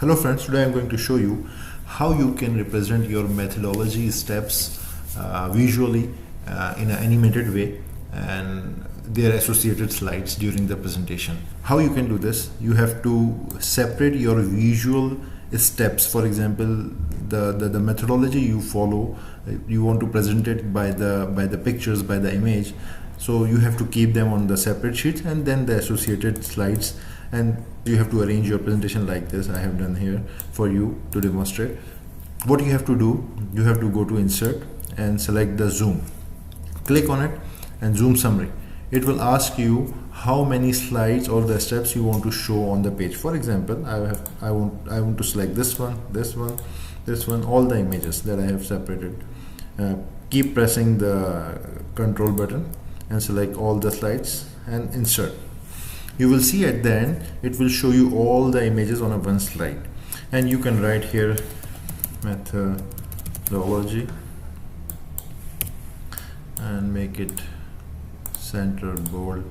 Hello friends, today I'm going to show you how you can represent your methodology steps visually in an animated way and their associated slides during the presentation. How you can do this? You have to separate your visual steps. For example, the methodology you follow, you want to present it by the pictures, by the image. So you have to keep them on the separate sheets and then the associated slides, and you have to arrange your presentation like this. I have done here for you to demonstrate. What you have to do, you have to go to insert and select the zoom, click on it and zoom summary. It will ask you how many slides or the steps you want to show on the page. For example, I want to select this one, all the images that I have separated. Keep pressing the control button and select all the slides and insert. You will see at the end it will show you all the images on a one slide, and you can write here methodology and make it center, bold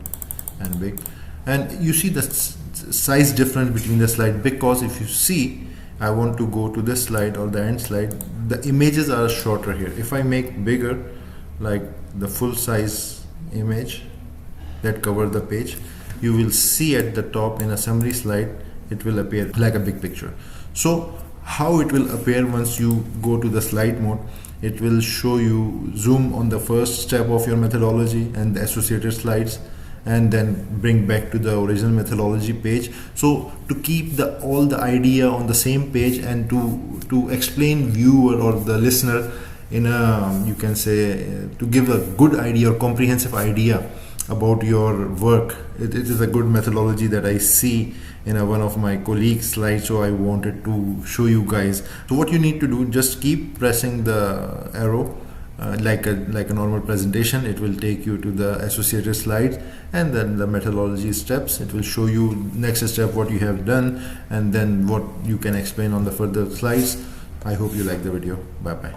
and big. And you see the size difference between the slide, because if you see, I want to go to this slide or the end slide, the images are shorter here. If I make bigger, like the full size image that cover the page, you will see at the top in a summary slide it will appear like a big picture. So how it will appear once you go to the slide mode, it will show you zoom on the first step of your methodology and the associated slides, and then bring back to the original methodology page. So to keep all the idea on the same page and to explain viewer or the listener in a, you can say, to give a good idea or comprehensive idea about your work. It is a good methodology that I see in one of my colleagues' slides, so I wanted to show you guys. So what you need to do, just keep pressing the arrow like a normal presentation. It will take you to the associated slides and then the methodology steps. It will show you next step what you have done and then what you can explain on the further slides. I hope you like the video. Bye bye.